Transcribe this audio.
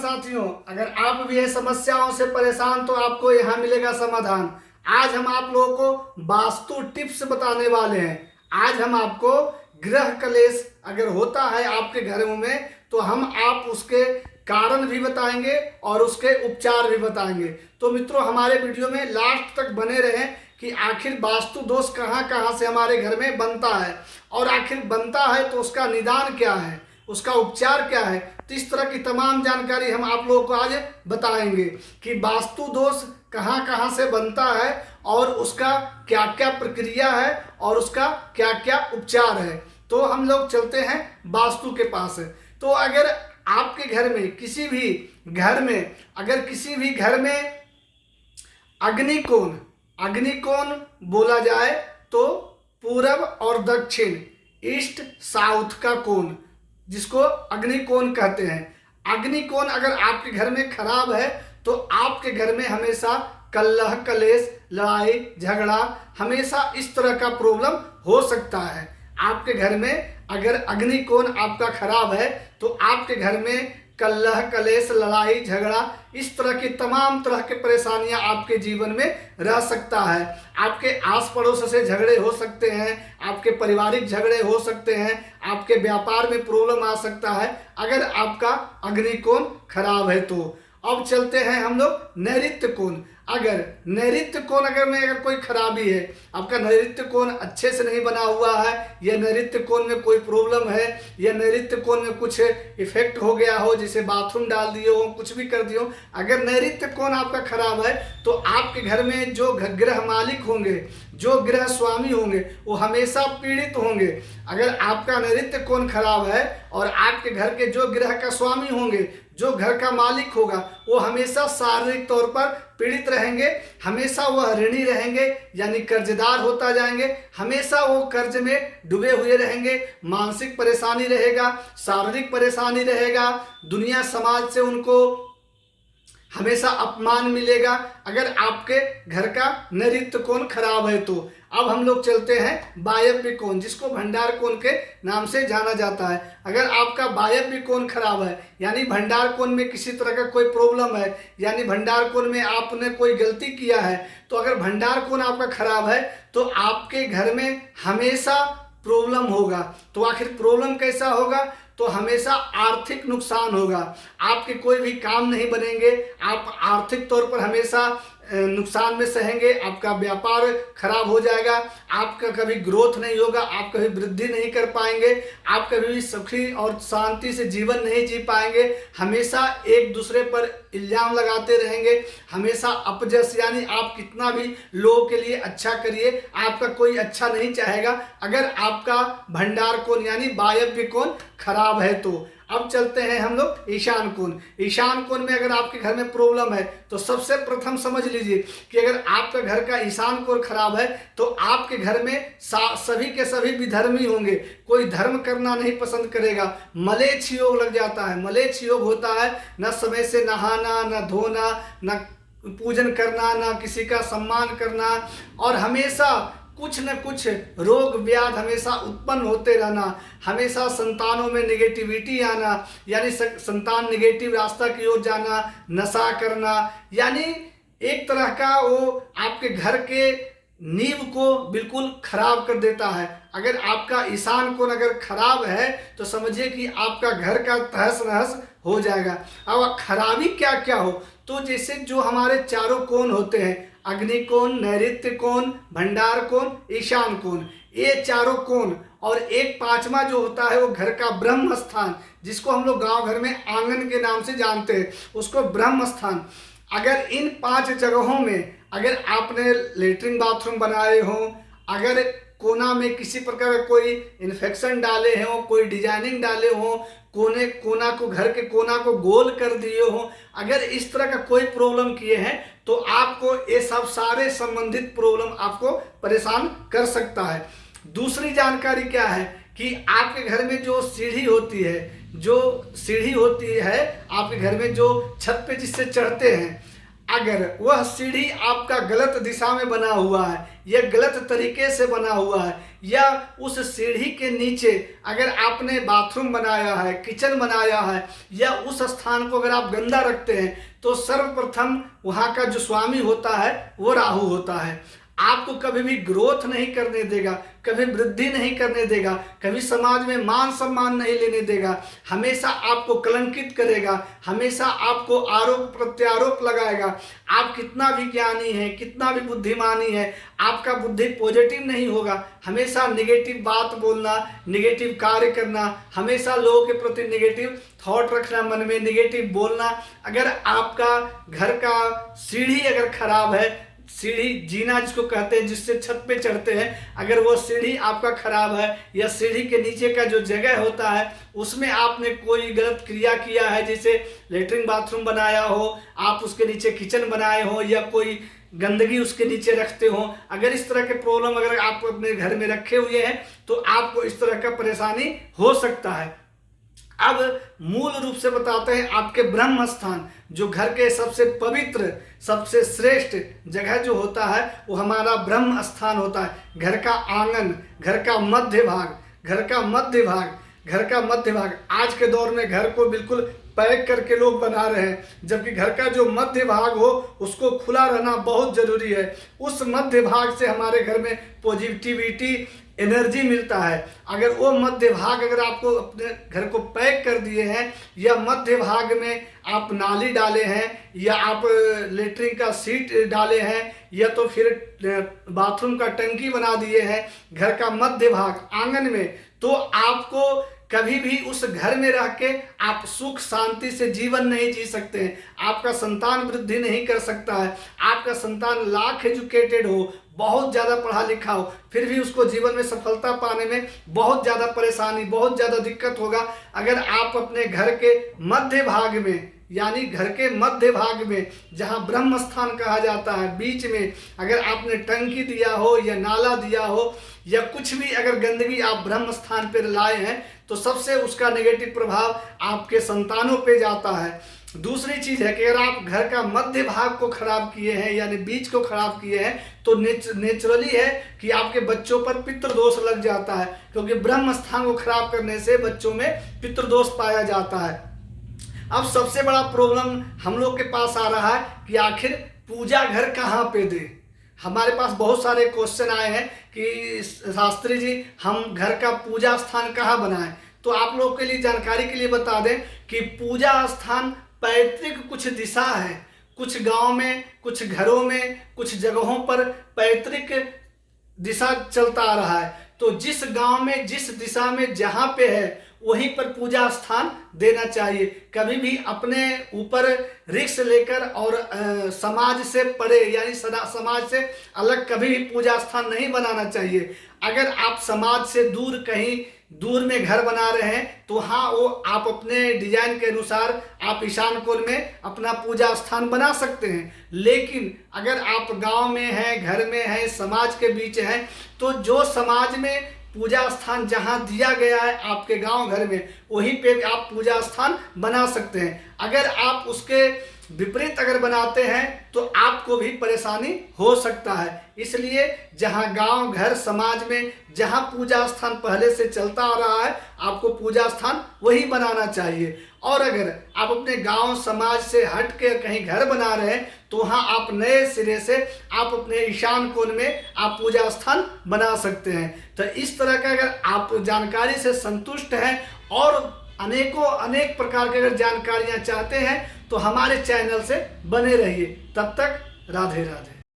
साथियों, अगर आप भी है समस्याओं से परेशान तो आपको यहाँ मिलेगा समाधान। आज हम आप लोगों को वास्तु टिप्स बताने वाले हैं। आज हम आपको गृह कलेश अगर होता है आपके घरों में तो हम आप उसके कारण भी बताएंगे और उसके उपचार भी बताएंगे। तो मित्रों, हमारे वीडियो में लास्ट तक बने रहें कि आखिर वास्तु दोष कहाँ कहाँ से हमारे घर में बनता है और आखिर बनता है तो उसका निदान क्या है, उसका उपचार क्या है। तो इस तरह की तमाम जानकारी हम आप लोगों को आज बताएंगे कि वास्तु दोष कहाँ कहाँ से बनता है और उसका क्या क्या प्रक्रिया है और उसका क्या क्या उपचार है। तो हम लोग चलते हैं वास्तु के पास। तो अगर आपके घर में किसी भी घर में अग्निकोण बोला जाए तो पूरब और दक्षिण, ईस्ट साउथ का कोण, जिसको अग्निकोण कहते हैं। अग्निकोण अगर आपके घर में खराब है तो आपके घर में हमेशा कलह कलेश, लड़ाई झगड़ा, हमेशा इस तरह का प्रॉब्लम हो सकता है। आपके घर में अगर अग्निकोण आपका खराब है तो आपके घर में कलह कलेश, लड़ाई झगड़ा, इस तरह की तमाम तरह के परेशानियां आपके जीवन में रह सकता है। आपके आस पड़ोस से झगड़े हो सकते हैं, आपके पारिवारिक झगड़े हो सकते हैं, आपके व्यापार में प्रॉब्लम आ सकता है अगर आपका अग्निकोण खराब है। तो अब चलते हैं हम लोग नैऋत्य कोण। अगर नैऋत्य कोण अगर कोई खराबी है, आपका नैऋत्य कोण अच्छे से नहीं बना हुआ है, या नैऋत्य कोण में कोई प्रॉब्लम है, या नैऋत्य कोण में कुछ इफेक्ट हो गया हो, जैसे बाथरूम डाल दिए हो, कुछ भी कर दिए हो, अगर नैऋत्य कोण आपका खराब है तो आपके घर में जो गृह मालिक होंगे, जो गृह स्वामी होंगे, वो हमेशा पीड़ित होंगे। अगर आपका नैऋत्य कोण खराब है और आपके घर के जो गृह का स्वामी होंगे, जो घर का मालिक होगा, वो हमेशा शारीरिक तौर पर पीड़ित रहेंगे, हमेशा वह ऋणी रहेंगे, यानी कर्जदार होता जाएंगे, हमेशा वो कर्ज में डूबे हुए रहेंगे, मानसिक परेशानी रहेगा, शारीरिक परेशानी रहेगा, दुनिया समाज से उनको हमेशा अपमान मिलेगा अगर आपके घर का नैऋत्य कोण खराब है। तो अब हम लोग चलते हैं वायव्य कोण, जिसको भंडार कोण के नाम से जाना जाता है। अगर आपका वायव्य कोण खराब है, यानी भंडार कोण में किसी तरह का कोई प्रॉब्लम है, यानी भंडार कोण में आपने कोई गलती किया है, तो अगर भंडार कोण आपका खराब है तो आपके घर में हमेशा प्रॉब्लम होगा। तो आखिर प्रॉब्लम कैसा होगा? तो हमेशा आर्थिक नुकसान होगा, आपके कोई भी काम नहीं बनेंगे, आप आर्थिक तौर पर हमेशा नुकसान में सहेंगे, आपका व्यापार खराब हो जाएगा, आपका कभी ग्रोथ नहीं होगा, आप कभी वृद्धि नहीं कर पाएंगे, आप कभी भी सुखी और शांति से जीवन नहीं जी पाएंगे, हमेशा एक दूसरे पर इल्जाम लगाते रहेंगे, हमेशा अपजस, यानी आप कितना भी लोगों के लिए अच्छा करिए, आपका कोई अच्छा नहीं चाहेगा अगर आपका भंडार कोण यानी वायव्य कोण खराब है। तो अब चलते हैं हम लोग ईशान कोण। ईशान कोण में अगर आपके घर में प्रॉब्लम है तो सबसे प्रथम समझ लीजिए कि अगर आपका घर का ईशान कोण खराब है तो आपके घर में सभी के सभी विधर्मी होंगे, कोई धर्म करना नहीं पसंद करेगा, मलेच्छ योग लग जाता है। मलेच्छ योग होता है न समय से नहाना, न धोना, न पूजन करना, न किसी का सम्मान करना, और हमेशा कुछ न कुछ रोग व्याध हमेशा उत्पन्न होते रहना, हमेशा संतानों में नेगेटिविटी आना, यानी संतान नेगेटिव रास्ता की ओर जाना, नशा करना, यानी एक तरह का वो आपके घर के नींव को बिल्कुल खराब कर देता है। अगर आपका ईशान कोण अगर खराब है तो समझिए कि आपका घर का तहस नहस हो जाएगा। अब खराबी क्या क्या हो, तो जैसे जो हमारे चारों कोण होते हैं, अग्निकोण, नैऋत्य कोण, भंडार कोण, ईशान कोण, ये चारों कोण, और एक पांचवा जो होता है वो घर का ब्रह्म स्थान, जिसको हम लोग गांव घर में आंगन के नाम से जानते हैं, उसको ब्रह्म स्थान। अगर इन 5 जगहों में अगर आपने लेटरिन बाथरूम बनाए हो, अगर कोना में किसी प्रकार का कोई इन्फेक्शन डाले हो, कोई डिजाइनिंग डाले हो, घर के कोना को गोल कर दिए हो, अगर इस तरह का कोई प्रॉब्लम किए हैं तो आपको ये सब सारे संबंधित प्रॉब्लम आपको परेशान कर सकता है। दूसरी जानकारी क्या है कि आपके घर में जो सीढ़ी होती है आपके घर में जो छत पे जिससे चढ़ते हैं, अगर वह सीढ़ी आपका गलत दिशा में बना हुआ है या गलत तरीके से बना हुआ है, या उस सीढ़ी के नीचे अगर आपने बाथरूम बनाया है, किचन बनाया है, या उस स्थान को अगर आप गंदा रखते हैं, तो सर्वप्रथम वहाँ का जो स्वामी होता है वो राहु होता है। आपको कभी भी ग्रोथ नहीं करने देगा, कभी वृद्धि नहीं करने देगा, कभी समाज में मान सम्मान नहीं लेने देगा, हमेशा आपको कलंकित करेगा, हमेशा आपको आरोप प्रत्यारोप लगाएगा। आप कितना भी ज्ञानी है, कितना भी बुद्धिमानी है, आपका बुद्धि पॉजिटिव नहीं होगा। हमेशा नेगेटिव बात बोलना, नेगेटिव कार्य करना, हमेशा लोगों के प्रति नेगेटिव थॉट रखना, मन में नेगेटिव बोलना। अगर आपका घर का सीढ़ी अगर खराब है, सीढ़ी जीना जिसको कहते हैं, जिससे छत पे चढ़ते हैं, अगर वो सीढ़ी आपका खराब है, या सीढ़ी के नीचे का जो जगह होता है उसमें आपने कोई गलत क्रिया किया है, जैसे लेटरिन बाथरूम बनाया हो, आप उसके नीचे किचन बनाए हो, या कोई गंदगी उसके नीचे रखते हो, अगर इस तरह के प्रॉब्लम अगर आप अपने घर में रखे हुए हैं तो आपको इस तरह का परेशानी हो सकता है। अब मूल रूप से बताते हैं, आपके ब्रह्म स्थान जो घर के सबसे पवित्र, सबसे श्रेष्ठ जगह जो होता है वो हमारा ब्रह्म स्थान होता है। घर का आंगन, घर का मध्य भाग, घर का मध्य भाग, घर का मध्य भाग। आज के दौर में घर को बिल्कुल पैक करके लोग बना रहे हैं, जबकि घर का जो मध्य भाग हो उसको खुला रहना बहुत जरूरी है। उस मध्य भाग से हमारे घर में पॉजिटिविटी, एनर्जी मिलता है। अगर वो मध्य भाग अगर आपको अपने घर को पैक कर दिए हैं, या मध्य भाग में आप नाली डाले हैं, या आप लेटरिन का सीट डाले हैं, या तो फिर बाथरूम का टंकी बना दिए हैं घर का मध्य भाग आंगन में, तो आपको कभी भी उस घर में रह के आप सुख शांति से जीवन नहीं जी सकते हैं। आपका संतान वृद्धि नहीं कर सकता है। आपका संतान लाख एजुकेटेड हो, बहुत ज़्यादा पढ़ा लिखा हो, फिर भी उसको जीवन में सफलता पाने में बहुत ज़्यादा परेशानी, बहुत ज़्यादा दिक्कत होगा। अगर आप अपने घर के मध्य भाग में, यानी घर के मध्य भाग में जहाँ ब्रह्म स्थान कहा जाता है, बीच में अगर आपने टंकी दिया हो या नाला दिया हो, या कुछ भी अगर गंदगी आप ब्रह्म स्थान पर लाए हैं, तो सबसे उसका नेगेटिव प्रभाव आपके संतानों पे जाता है। दूसरी चीज़ है कि अगर आप घर का मध्य भाग को खराब किए हैं, यानी बीच को खराब किए हैं, तो नेचुरली है कि आपके बच्चों पर पितृदोष लग जाता है, क्योंकि ब्रह्म स्थान को खराब करने से बच्चों में पितृदोष पाया जाता है। अब सबसे बड़ा प्रॉब्लम हम लोग के पास आ रहा है कि आखिर पूजा घर कहाँ पे दें। हमारे पास बहुत सारे क्वेश्चन आए हैं कि शास्त्री जी हम घर का पूजा स्थान कहाँ बनाएं। तो आप लोगों के लिए जानकारी के लिए बता दें कि पूजा स्थान पैतृक कुछ दिशा है। कुछ गांव में, कुछ घरों में, कुछ जगहों पर पैतृक दिशा चलता आ रहा है। तो जिस गांव में, जिस दिशा में जहाँ पे है वहीं पर पूजा स्थान देना चाहिए। कभी भी अपने ऊपर रिस्क लेकर और समाज से परे, यानी समाज से अलग कभी भी पूजा स्थान नहीं बनाना चाहिए। अगर आप समाज से दूर, कहीं दूर में घर बना रहे हैं, तो हाँ, वो आप अपने डिजाइन के अनुसार आप ईशान कोण में अपना पूजा स्थान बना सकते हैं। लेकिन अगर आप गांव में हैं, घर में हैं, समाज के बीच हैं, तो जो समाज में पूजा स्थान जहां दिया गया है आपके गांव घर में, वहीं पे आप पूजा स्थान बना सकते हैं। अगर आप उसके विपरीत अगर बनाते हैं तो आपको भी परेशानी हो सकता है। इसलिए जहां गांव, घर, समाज में जहां पूजा स्थान पहले से चलता आ रहा है, आपको पूजा स्थान वही बनाना चाहिए। और अगर आप अपने गांव, समाज से हट के कहीं घर बना रहे हैं, तो वहाँ आप नए सिरे से आप अपने ईशान कोण में आप पूजा स्थान बना सकते हैं। तो इस तरह का अगर आप जानकारी से संतुष्ट हैं और अनेक प्रकार की अगर जानकारियाँ चाहते हैं, तो हमारे चैनल से बने रहिए। तब तक राधे राधे।